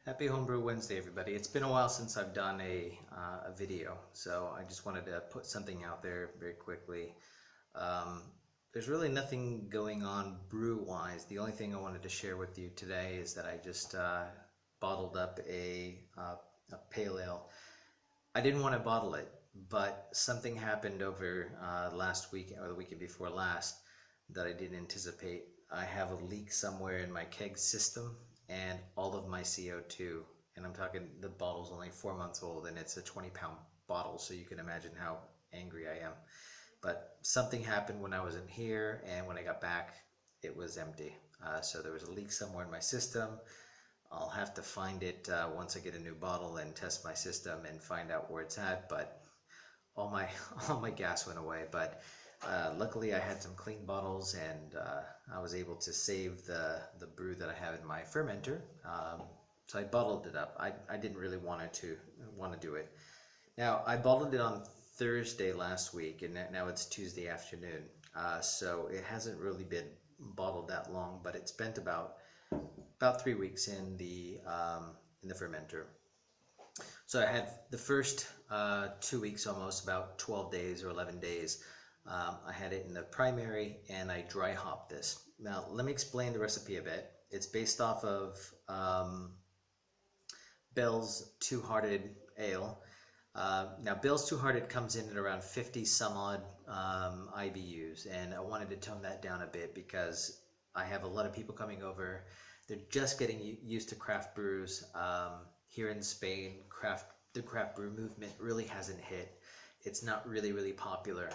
Happy Homebrew Wednesday, everybody. It's been a while since I've done a video, so I just wanted to put something out there very quickly. Um, there's really nothing going on brew-wise. The only thing I wanted to share with you today is that I just bottled up a pale ale. I didn't want to bottle it, but something happened over last week or the weekend before last that I didn't anticipate. I have a leak somewhere in my keg system and all of my CO2, and I'm talking the bottle's only 4 months old and it's a 20-pound bottle, so you can imagine how angry I am. But something happened when I was in here, and when I got back, it was empty. So there was a leak somewhere in my system. I'll have to find it once I get a new bottle and test my system and find out where it's at. But all my all my gas went away. But luckily, I had some clean bottles, and I was able to save the brew that I have in my fermenter. So I bottled it up. I didn't really want to do it. Now I bottled it on Thursday last week, and now it's Tuesday afternoon. So it hasn't really been bottled that long, but it spent about 3 weeks in the fermenter. So I had the first 2 weeks, almost about 12 days or 11 days. I had it in the primary, and I dry hopped this. Now let me explain the recipe a bit. It's based off of Bell's Two Hearted Ale. Now Bill's Two Hearted comes in at around 50 some odd IBUs, and I wanted to tone that down a bit because I have a lot of people coming over. They're just getting used to craft brews. Here in Spain, the craft brew movement really hasn't hit. It's not really popular.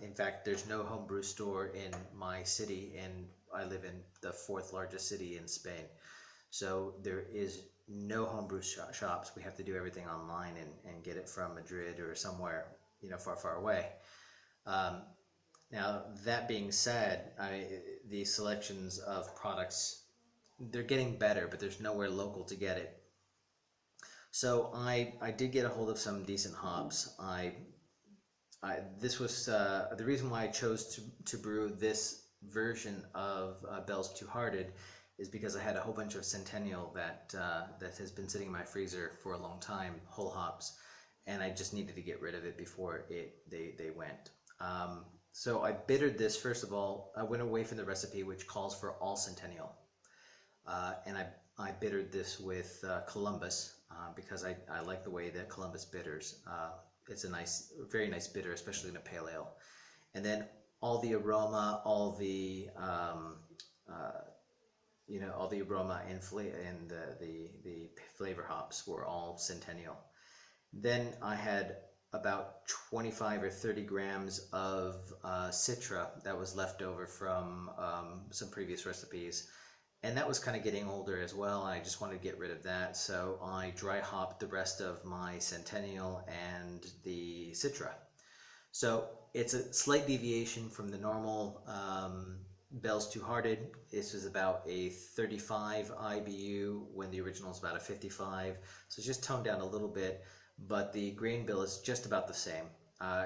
In fact, there's no homebrew store in my city, and I live in the fourth largest city in Spain. So there is no homebrew shops. We have to do everything online and get it from Madrid or somewhere, far away. Now, that being said, the selections of products, they're getting better, but there's nowhere local to get it. So I did get a hold of some decent hops. This was the reason why I chose to brew this version of Bell's Two Hearted is because I had a whole bunch of Centennial that has been sitting in my freezer for a long time, whole hops, and I just needed to get rid of it before they went. So I bittered this. First of all, I went away from the recipe, which calls for all Centennial, and I bittered this with Columbus because I like the way that Columbus bitters. It's a very nice bitter, especially in a pale ale. And then all the aroma, all the aroma and the flavor hops were all Centennial. Then I had about 25 or 30 grams of Citra that was left over from some previous recipes. And that was kind of getting older as well. I just wanted to get rid of that. So I dry hopped the rest of my Centennial and the Citra. So it's a slight deviation from the normal Bell's Two Hearted. This is about a 35 IBU when the original is about a 55. So it's just toned down a little bit, but the grain bill is just about the same.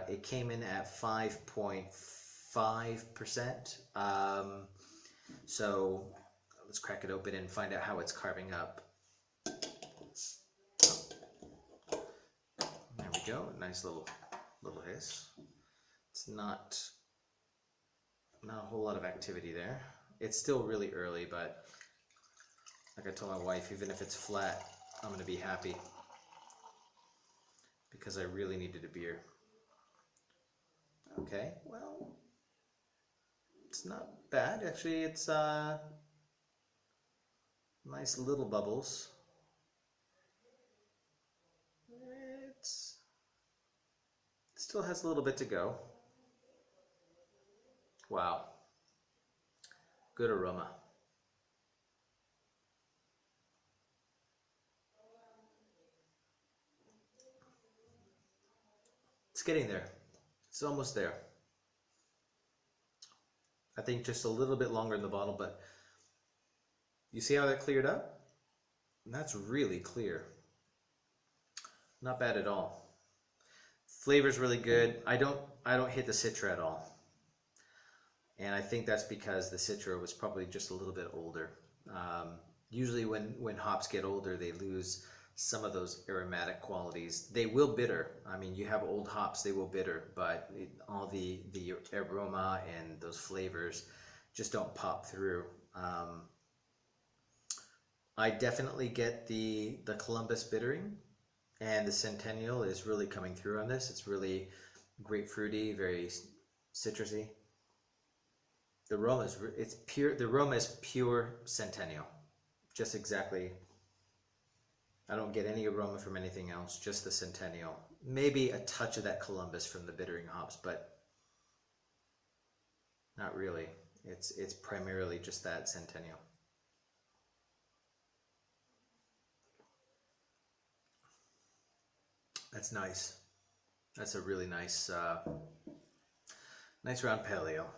It came in at 5.5%. So let's crack it open and find out how it's carving up. There we go, nice little hiss. It's not a whole lot of activity there. It's still really early, but like I told my wife, even if it's flat, I'm going to be happy because I really needed a beer. Okay, well, it's not bad. Actually, it's nice little bubbles. It still has a little bit to go. Wow. Good aroma. It's getting there. It's almost there. I think just a little bit longer in the bottle, but you see how that cleared up? And that's really clear. Not bad at all. Flavor's really good. I don't hit the Citra at all. And I think that's because the Citra was probably just a little bit older. Usually when hops get older, they lose some of those aromatic qualities. They will bitter. I mean, you have old hops, they will bitter, but all the aroma and those flavors just don't pop through. I definitely get the Columbus bittering, and the Centennial is really coming through on this. It's really grapefruity, very citrusy. The aroma is it's pure. The aroma is pure Centennial, just exactly. I don't get any aroma from anything else, just the Centennial. Maybe a touch of that Columbus from the bittering hops, but not really. It's primarily just that Centennial. That's nice. That's a really nice, nice round pale ale.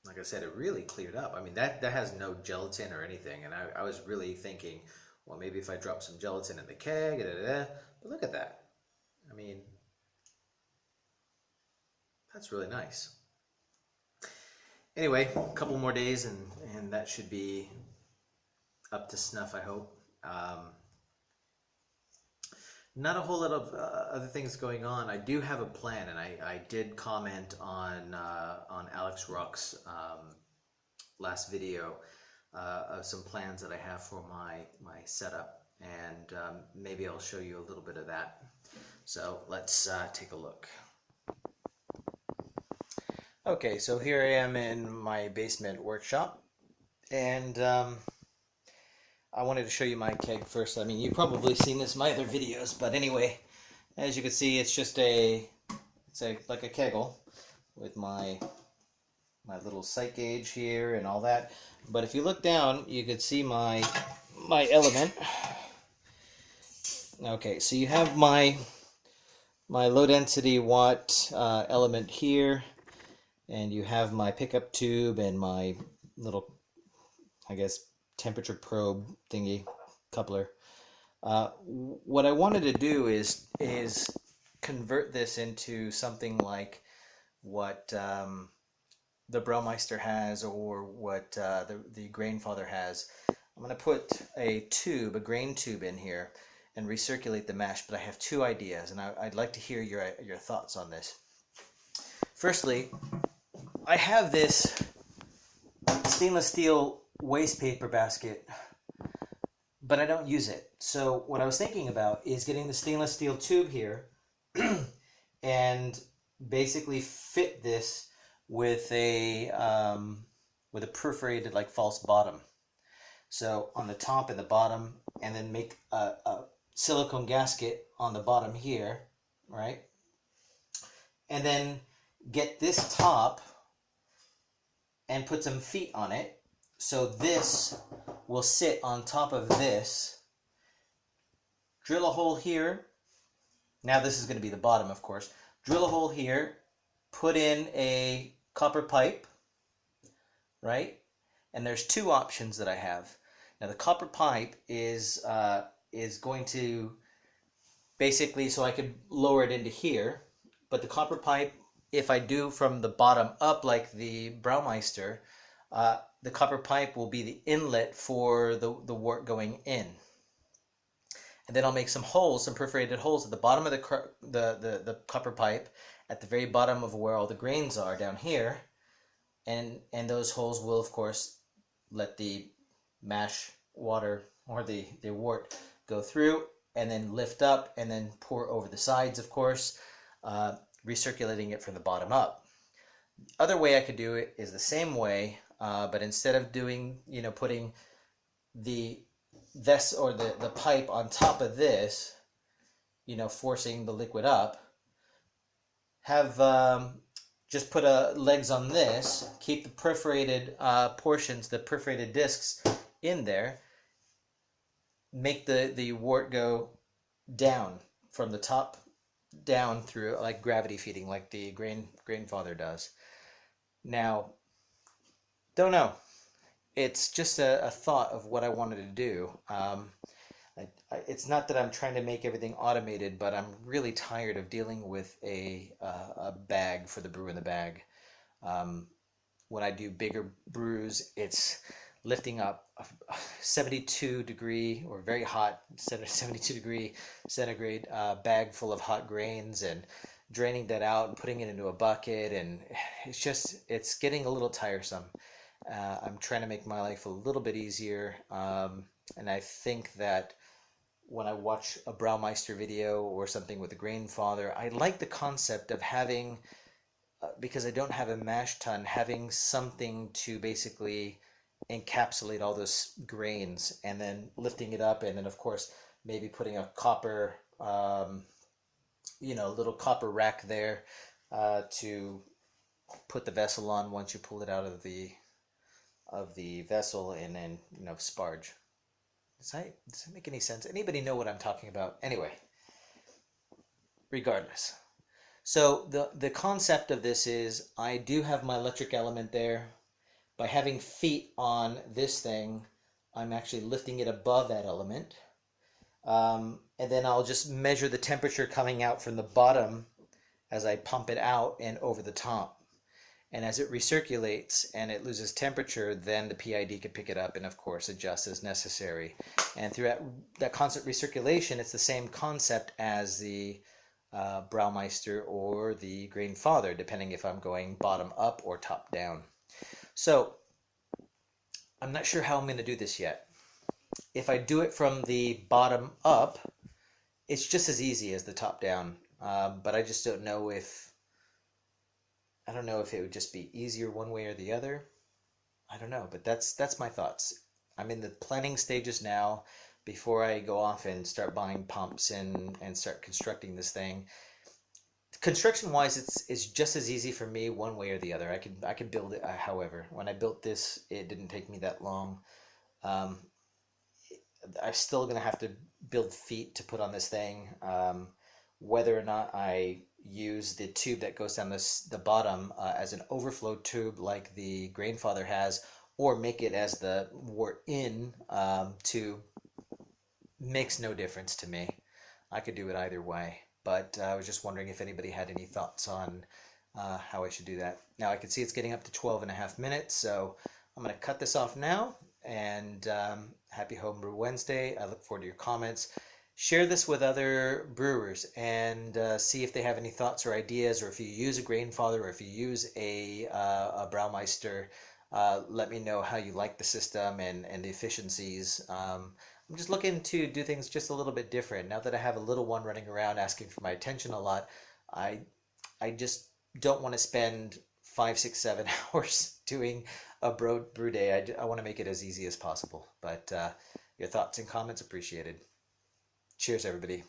Like I said, it really cleared up. I mean, that has no gelatin or anything, and I was really thinking, well, maybe if I drop some gelatin in the keg, da, da, da. But look at that. I mean, that's really nice. Anyway, a couple more days, and that should be up to snuff, I hope. Not a whole lot of other things going on. I do have a plan, and I did comment on Alex Rock's last video of some plans that I have for my setup, and maybe I'll show you a little bit of that. So let's take a look. Okay, so here I am in my basement workshop, and I wanted to show you my keg first. I mean, you've probably seen this in my other videos, but anyway, as you can see, it's just like a keggle with my little sight gauge here and all that. But if you look down, you could see my element. Okay, so you have my low density watt element here, and you have my pickup tube and my little, I guess, temperature probe thingy coupler. What I wanted to do is convert this into something like what the Braumeister has, or what the Grainfather has. I'm going to put a grain tube in here and recirculate the mash, but I have two ideas, and I'd like to hear your thoughts on this. Firstly, I have this stainless steel waste paper basket, but I don't use it. So what I was thinking about is getting the stainless steel tube here and basically fit this with a perforated, like, false bottom. So on the top and the bottom, and then make a silicone gasket on the bottom here, right? And then get this top and put some feet on it, so this will sit on top of this. Drill a hole here. Now this is going to be the bottom, of course. Drill a hole here, put in a copper pipe, right? And there's two options that I have. Now the copper pipe is going to basically, so I could lower it into here, but the copper pipe, if I do from the bottom up like the Braumeister, the copper pipe will be the inlet for the wort going in. And then I'll make some holes, some perforated holes at the bottom of the copper pipe, at the very bottom of where all the grains are down here. And those holes will, of course, let the mash water, or the wort, go through, and then lift up, and then pour over the sides, of course, recirculating it from the bottom up. The other way I could do it is the same way, but instead of doing, putting the vest or the pipe on top of this, forcing the liquid up, have just put legs on this, keep the perforated portions, the perforated discs in there, make the wort go down from the top down through, like gravity feeding, like the Grainfather does. Now, don't know. It's just a thought of what I wanted to do. It's not that I'm trying to make everything automated, but I'm really tired of dealing with a bag for the brew in the bag. When I do bigger brews, it's lifting up a 72 degree or very hot 72 degree centigrade bag full of hot grains and draining that out and putting it into a bucket, and it's getting a little tiresome. I'm trying to make my life a little bit easier, and I think that when I watch a Braumeister video or something with a grain father, I like the concept of having, because I don't have a mash tun, having something to basically encapsulate all those grains and then lifting it up, and then of course maybe putting a copper, little copper rack there to put the vessel on once you pull it out of the vessel, and then sparge. Does that make any sense? Anybody know what I'm talking about? Anyway, regardless. So the concept of this is I do have my electric element there. By having feet on this thing, I'm actually lifting it above that element. And then I'll just measure the temperature coming out from the bottom as I pump it out and over the top. And as it recirculates and it loses temperature, then the PID can pick it up and, of course, adjust as necessary. And throughout that constant recirculation, it's the same concept as the Braumeister or the grain father, depending if I'm going bottom up or top down. So I'm not sure how I'm going to do this yet. If I do it from the bottom up, it's just as easy as the top down, but I just don't know if it would just be easier one way or the other. I don't know, but that's my thoughts. I'm in the planning stages now before I go off and start buying pumps and start constructing this thing. Construction wise, it's just as easy for me one way or the other. I can build it. However, when I built this, it didn't take me that long. I'm still gonna have to build feet to put on this thing. Whether or not I use the tube that goes down the bottom as an overflow tube like the Grainfather has, or make it as the wore-in tube, makes no difference to me. I could do it either way, but I was just wondering if anybody had any thoughts on how I should do that. Now I can see it's getting up to 12.5 minutes, so I'm going to cut this off now, and happy Homebrew Wednesday. I look forward to your comments. Share this with other brewers and see if they have any thoughts or ideas, or if you use a Grainfather or if you use a Braumeister. Let me know how you like the system and the efficiencies. I'm just looking to do things just a little bit different. Now that I have a little one running around asking for my attention a lot, I just don't want to spend 5, 6, 7 hours doing a brew day. I want to make it as easy as possible. But your thoughts and comments appreciated. Cheers, everybody.